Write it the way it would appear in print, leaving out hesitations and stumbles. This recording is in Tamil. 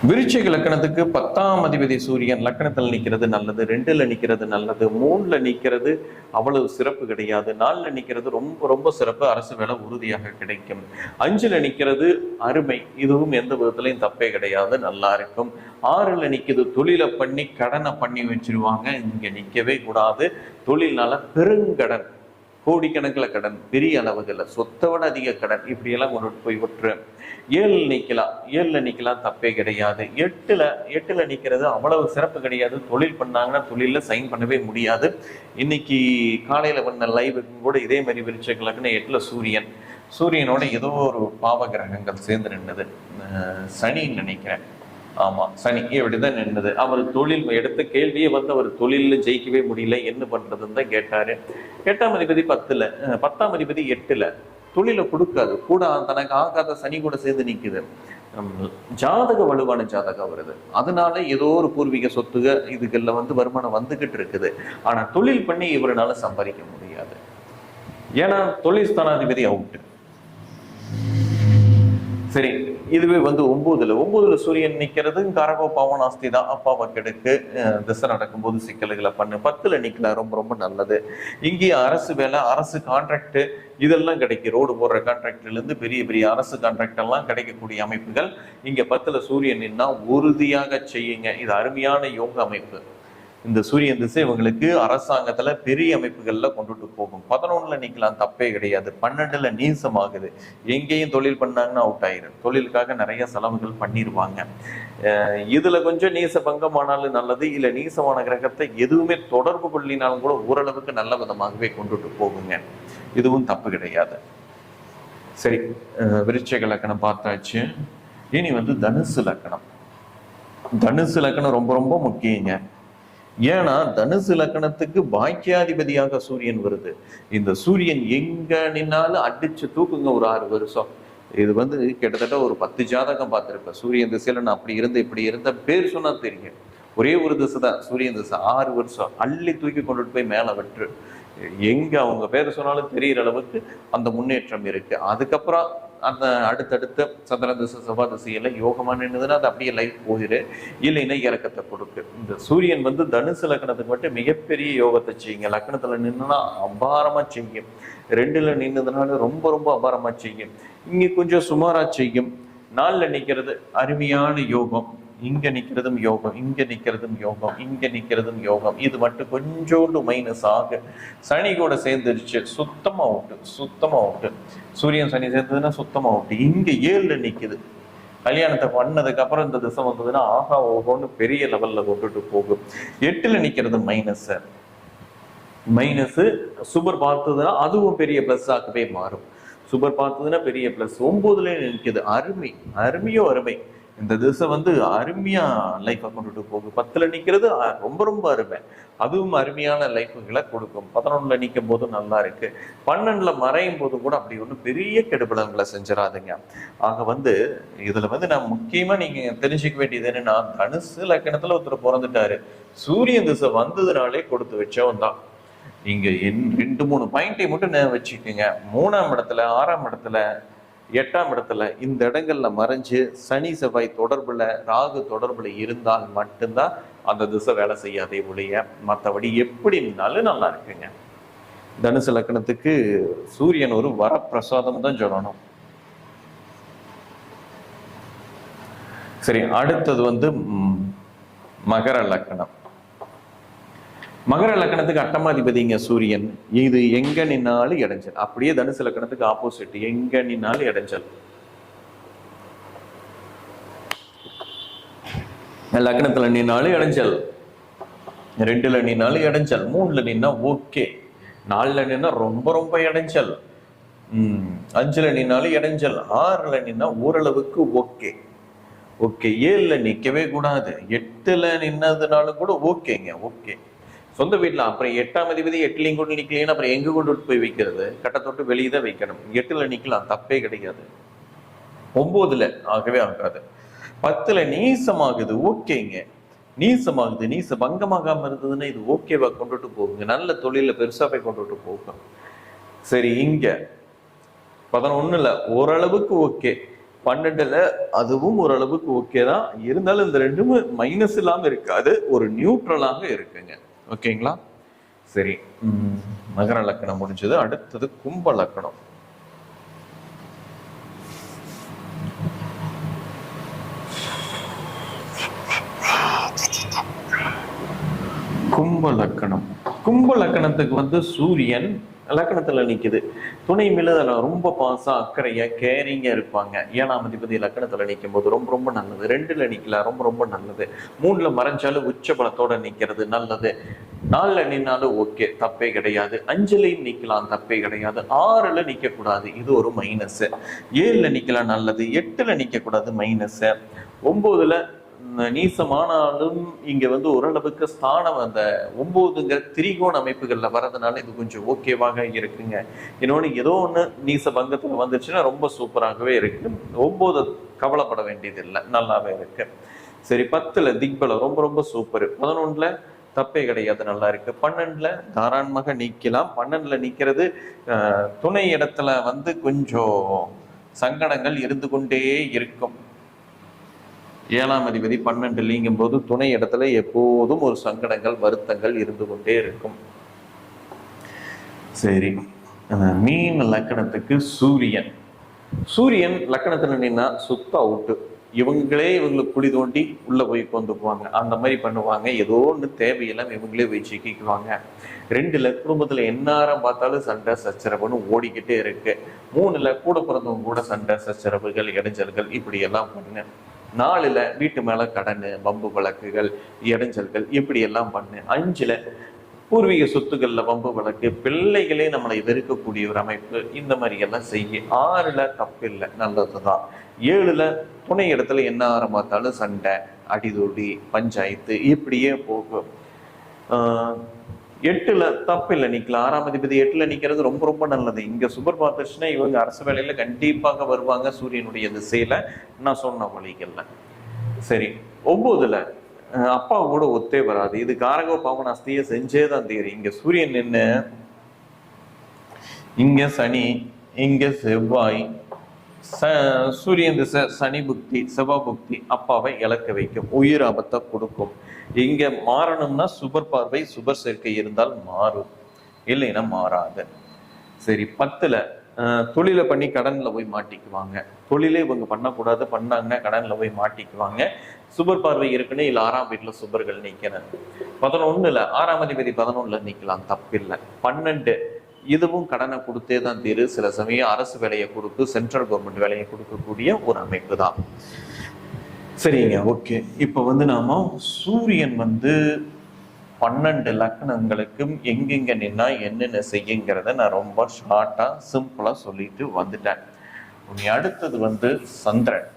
விருச்சிக லக்கணத்துக்கு 10ஆம் அதிபதி சூரியன் லக்கணத்தில் நிற்கிறது நல்லது, 2ல நிற்கிறது நல்லது, 3ல நிற்கிறது அவ்வளவு சிறப்பு கிடையாது, 4ல நிற்கிறது ரொம்ப ரொம்ப சிறப்பு, அரசு வேலை உறுதியாக கிடைக்கும், 5ல நிற்கிறது அருமை, இதுவும் எந்த விதத்திலையும் தப்பே கிடையாது, நல்லா இருக்கும். 6ல நிற்கிறது தொழிலை பண்ணி கடனை பண்ணி வச்சிருவாங்க, இங்க நிற்கவே கூடாது, தொழில்னால பெருங்கடன், கோடிக்கணக்கில் கடன், பெரிய அளவுகள், சொத்தை விட அதிக கடன், இப்படியெல்லாம் கொண்டுட்டு போய் விட்டுரு. 7ல நிக்கலாம் தப்பே கிடையாது. 8ல நிற்கிறது அவ்வளவு சிறப்பு கிடையாது, தொழில் பண்ணாங்கன்னா தொழிலில் சைன் பண்ணவே முடியாது. இன்னைக்கு காலையில் பண்ண லைவுக்கும் கூட இதே மாதிரி விருச்சிகலக்குன்னு 8ல சூரியனோட ஏதோ ஒரு பாவ கிரகங்கள் சேர்ந்து நின்றுது, சனின்னு நினைக்கிறேன். ஆமா, சனி இப்படிதான் நின்றுது. அவர் தொழில் எடுத்த கேள்வியை வந்து அவர் தொழிலில் ஜெயிக்கவே முடியல, என்ன பண்றதுன்னு தான் கேட்டாரு. 8ஆம் அதிபதி 10ல, 10ஆம் அதிபதி 8ல, தொழிலை கொடுக்காது, கூட தனக்கு ஆகாத சனி கூட சேர்ந்து நிக்குது. ஜாதக வலுவான ஜாதகம் வருது, அதனால ஏதோ ஒரு பூர்வீக சொத்துக இதுகள்ல வந்து வருமானம் வந்துகிட்டு இருக்குது. ஆனா தொழில் பண்ணி இவரால சம்பாதிக்க முடியாது, ஏன்னா தொழில் ஸ்தானாதிபதி அவுட்டு. சரி, இதுவே வந்து 9ல சூரியன் நிற்கிறது காரகோ பாவனாஸ்தி தான், அப்பாவை கெடுக்கு, திசை நடக்கும்போது சிக்கல்களை பண்ணு. 10ல நிற்கல, ரொம்ப ரொம்ப நல்லது. இங்கேயும் அரசு வேலை, அரசு கான்ட்ராக்ட் இதெல்லாம் கிடைக்கும், ரோடு போடுற கான்ட்ராக்ட்ல இருந்து பெரிய பெரிய அரசு கான்ட்ராக்ட் எல்லாம் கிடைக்கக்கூடிய அமைப்புகள் இங்க 10ல சூரியன் நின்னா உறுதியாக செய்யுங்க. இது அருமையான யோக அமைப்பு. இந்த சூரியன் திசை இவங்களுக்கு அரசாங்கத்துல பெரிய அமைப்புகள்ல கொண்டுட்டு போகும். 11ல நிக்கலாம், தப்பே கிடையாது. 12ல நீசமாகுது, எங்கேயும் தொழில் பண்ணாங்கன்னா அவுட் ஆயிரும், தொழிலுக்காக நிறைய செலவுகள் பண்ணிடுவாங்க. இதுல கொஞ்சம் நீச பங்கமானாலும் நல்லது, இல்ல நீசமான கிரகத்தை எதுவுமே தொடர்பு கொள்ளினாலும் கூட ஓரளவுக்கு நல்ல விதமாகவே கொண்டுட்டு போகுங்க, இதுவும் தப்பு கிடையாது. சரி, விருச்சிக லக்கணம் பார்த்தாச்சு. இனி வந்து தனுசு லக்கணம். தனுசு லக்கணம் ரொம்ப ரொம்ப முக்கியங்க. ஏன்னா தனுசு லக்கணத்துக்கு பாக்கியாதிபதியாக சூரியன் வருது. இந்த சூரியன் எங்க நின்னாலும் அடிச்சு தூக்குங்க ஒரு 6 வருஷம். இது வந்து கிட்டத்தட்ட ஒரு 10 ஜாதகம் பார்த்துருப்பேன். சூரியன் திசையில நான் அப்படி இருந்த இப்படி இருந்த பேர் சொன்னா தெரியும். ஒரே ஒரு திசை தான் சூரியன் திசை, 6 வருஷம் அள்ளி தூக்கி கொண்டுட்டு போய் மேல விட்டுரு. எங்க அவங்க பேர் சொன்னாலும் தெரிகிற அளவுக்கு அந்த முன்னேற்றம் இருக்கு. அதுக்கப்புறம் அந்த அடுத்தடுத்த சந்திர திசை செவ்வாய் திசையில யோகமா நின்றுதுன்னா அது அப்படியே லைஃப் போயிரு, இல்லைன்னா இறக்கத்தை கொடுக்கு. இந்த சூரியன் வந்து தனுசு லக்கணத்துக்கு மட்டும் மிகப்பெரிய யோகத்தை செய்யுங்க. லக்கணத்துல நின்றுனா அபாரமா செய்யும், 2ல நின்றுதுனால ரொம்ப ரொம்ப அபாரமா செய்யும், இங்க கொஞ்சம் சுமாரா செய்யும். 4ல நிற்கிறது அருமையான யோகம், இங்க நிக்கிறதும் யோகம், இங்க நிக்கிறதும் யோகம், இங்க நிக்கிறதும் யோகம். இது மட்டும் கொஞ்சோண்டு மைனஸ் ஆகு. சனி கூட சேர்ந்துருச்சு, சுத்தமா அவுட்டு. சூரியன் சனி சேர்ந்ததுன்னா சுத்தமா அவுட்டு. இங்க 7ல நிக்குது, கல்யாணத்தை பண்ணதுக்கு அப்புறம் இந்த திசை வந்ததுன்னா ஆகா ஓகோன்னு பெரிய லெவல்ல கொண்டுட்டு போகும். 8ல நிக்கிறது மைனஸ். சுபர் பார்த்ததுன்னா அதுவும் பெரிய பிளஸ் ஆகவே மாறும். சுபர் பார்த்ததுன்னா பெரிய பிளஸ். 9ல நிற்குது அருமையோ அருமை. இந்த திசை வந்து அருமையா லைஃபை கொண்டுட்டு போகும். 10ல நிற்கிறது ரொம்ப ரொம்ப அருமை, அதுவும் அருமையான லைஃபுகளை கொடுக்கும். 11ல நிற்கும் போதும் நல்லா இருக்கு. 12ல மறையும் போதும் கூட அப்படி ஒன்றும் பெரிய கெடுபலங்களை செஞ்சிடாதுங்க. ஆக வந்து இதுல வந்து நான் முக்கியமா நீங்க தெரிஞ்சுக்க வேண்டியது என்னன்னா, தனுசு லக்கணத்துல ஒருத்தர் பிறந்துட்டாரு, சூரியன் திசை வந்ததுனாலே கொடுத்து வச்சவன் தான். நீங்க 2-3 பாயிண்டை மட்டும் வச்சுக்கோங்க. 3ஆம் இடத்துல, 6ஆம் இடத்துல, 8ஆம் இடத்துல, இந்த இடங்கள்ல மறைஞ்சு சனி செவ்வாய் தொடர்புல, ராகு தொடர்புல இருந்தால் மட்டும்தான் அந்த திசை வேலை செய்யாதே ஒழிய மற்றபடி எப்படி இருந்தாலும் நல்லா இருக்குங்க. தனுசு லக்கணத்துக்கு சூரியன் ஒரு வரப்பிரசாதம் தான் சொல்லணும். சரி, அடுத்தது வந்து மகர லக்கணம். மகர லக்கணத்துக்கு 8ஆம் அதிபதிங்க சூரியன். இது எங்க நின்னாலும் இடைஞ்சல். அப்படியே தனுசு லக்கணத்துக்கு ஆப்போசிட், எங்க நின்னாலும் இடைஞ்சல். லக்கணத்துல நின்னாலும் இடைஞ்சல், 2ல நின்னாலும் இடைஞ்சல், 3ல நின்னா ஓகே, 4ல நின்னா ரொம்ப ரொம்ப இடைஞ்சல், 5ல நின்னாலும் இடைஞ்சல், 6ல நின்னா ஓரளவுக்கு ஓகே. 7ல நிக்கவே கூடாது, 8ல நின்னதுனாலும் கூட ஓகேங்க, ஓகே. சொந்த வீட்டில் அப்புறம் 8ஆம் அதிபதி 8லையும் கொண்டு நிற்கலன்னா அப்புறம் எங்க கொண்டு போய் வைக்கிறது? கட்டத்தொட்டு வெளியே தான் வைக்கணும். 8ல நிற்கலாம், தப்பே கிடையாது. 9ல ஆகவே ஆகாது. 10ல நீசமாகுது, ஓகேங்க. நீச பங்கமாகாம இருந்ததுன்னா இது ஓகேவா கொண்டுட்டு போகுங்க, நல்ல தொழில பெருசா போய் கொண்டுட்டு போகும். சரி, இங்க 11ல ஓரளவுக்கு ஓகே, 12ல அதுவும் ஓரளவுக்கு ஓகே தான், இருந்தாலும் இந்த ரெண்டுமே மைனஸ் இல்லாம இருக்காது, ஒரு நியூட்ரலாக இருக்குங்க. ஓகேங்களா? சரி, மகர லக்கணம் முடிஞ்சது. அடுத்தது கும்ப லக்கணம். கும்ப லக்கணம். கும்ப லக்கணத்துக்கு வந்து சூரியன் லக்கணத்துல நிக்குது. துணை மில்லுதல ரொம்ப பாசா அக்கறையா கேரிங்கா இருப்பாங்க. 7ஆம் அதிபதி லக்கணத்துல நிற்கும் போது ரொம்ப ரொம்ப நல்லது. 2ல நிக்கல ரொம்ப ரொம்ப நல்லது. 3ல மறைஞ்சாலும் உச்ச பலத்தோட நிக்கிறது நல்லது. 4ல நின்னாலும் ஓகே, தப்பே கிடையாது. 5லயும் நிக்கலாம், தப்பே கிடையாது. 6ல நிக்க கூடாது, இது ஒரு மைனஸ். 7ல நிக்கலாம் நல்லது. 8ல நிக்க கூடாது, மைனஸ். 9ல நீசமானாலும் இங்க வந்து ஓரளவுக்கு ஸ்தானம் அந்த 9ங்கிற திரிகோண அமைப்புகள்ல வர்றதுனால இது கொஞ்சம் ஓகேவாக இருக்குங்க. இன்னொன்னு ஏதோ ஒண்ணு நீச பங்கத்துல வந்துச்சுன்னா ரொம்ப சூப்பராகவே இருக்கு. 9 கவலைப்பட வேண்டியது இல்லை, நல்லாவே இருக்கு. சரி, 10ல திக்பலம் ரொம்ப ரொம்ப சூப்பர். 11ல தப்பே கிடையாது, நல்லா இருக்கு. 12ல தாராளமாக நீக்கலாம். 12ல நிக்கிறது துணை இடத்துல வந்து கொஞ்சம் சங்கடங்கள் இருந்து கொண்டே இருக்கும். 7ஆம் அதிபதி 12லிங்கும் போது துணை இடத்துல எப்போதும் ஒரு சங்கடங்கள் வருத்தங்கள் இருந்து கொண்டே இருக்கும். சரி, மீன் லக்கணத்துக்கு சூரியன். சூரியன் லக்கணத்துல நின்னா சுத்த அவுட்டு. இவங்களுக்கு குழி தோண்டி உள்ள போய் கொண்டுக்குவாங்க, அந்த மாதிரி பண்ணுவாங்க. ஏதோ ஒன்று தேவையெல்லாம் இவங்களே போய் சிக்கிக்குவாங்க. 2ல குடும்பத்துல எந்நேரம் பார்த்தாலும் சண்டை சச்சரவுன்னு ஓடிக்கிட்டே இருக்கு. 3ல கூட பிறந்தவங்க கூட சண்டை சச்சரவுகள் இடைஞ்சல்கள் இப்படி எல்லாம் பண்ணு. 4ல வீட்டு மேல கடன் வம்பு வழக்குகள் இடைஞ்சல்கள் இப்படி எல்லாம் பண்ணு. 5ல பூர்வீக சொத்துக்கள்ல வம்பு வழக்கு, பிள்ளைகளே நம்மளை வெறுக்கக்கூடிய ஒரு அமைப்பு, இந்த மாதிரி எல்லாம் செய்ய. 6ல தப்பு இல்லை, நல்லதுதான். 7ல துணை இடத்துல என்ன ஆரம்பித்தாலும் சண்டை அடிதொடி பஞ்சாயத்து இப்படியே போகும். 8ல தப்பு இல்லை, நிக்கலாம். 6ஆம் அதிபதி 8ல நிக்கிறது ரொம்ப ரொம்ப நல்லது. இங்க சுபர் பார்த்துச்சுன்னா இவங்க அரசு வேலையில கண்டிப்பாக வருவாங்க சூரியனுடைய திசையில, நான் சொன்ன வழிகள்ல. சரி, 9ல அப்பா கூட ஒத்தே வராது. இது காரக பாவனாஸ்திய செஞ்சேதான் தீரும். இங்க சூரியன் என்ன, இங்க சனி, இங்க செவ்வாய். சூரியன் திசை சனி புக்தி செவ்வாய் புக்தி அப்பாவை இழக்க வைக்கும், உயிர் ஆபத்தை கொடுக்கும். இங்க மாறணும்னா சுபர் பார்வை சுபர் சேர்க்கை இருந்தால் மாறும், இல்லைன்னா மாறாது. சரி, 10ல தொழிலை பண்ணி கடன்ல போய் மாட்டிக்குவாங்க. தொழிலே இவங்க பண்ணக்கூடாது, பண்ணாங்கன்னா கடன்ல போய் மாட்டிக்குவாங்க. சுபர் பார்வை இருக்குன்னு இல்லை 6ஆம் வீட்டுல சுபர்கள் நிக்கணும். 11ல 6ஆம் அதிபதி 11ல நிக்கலாம், தப்பில்லை. 12 இதுவும் கடனை கொடுத்தே தான் தீரு. சில சமயம் அரசு வேலையை கொடுத்து சென்ட்ரல் கவர்மெண்ட் வேலையை கொடுக்கக்கூடிய ஒரு அமைப்பு தான். சரிங்க, ஓகே. இப்போ வந்து நாம சூரியன் வந்து 12 லக்கணங்களுக்கும் எங்கெங்க நின்னா என்னென்ன செய்யுங்கிறத நான் ரொம்ப ஷார்ட்டா சிம்பிளா சொல்லிட்டு வந்துட்டேன். அடுத்தது வந்து சந்திரன்.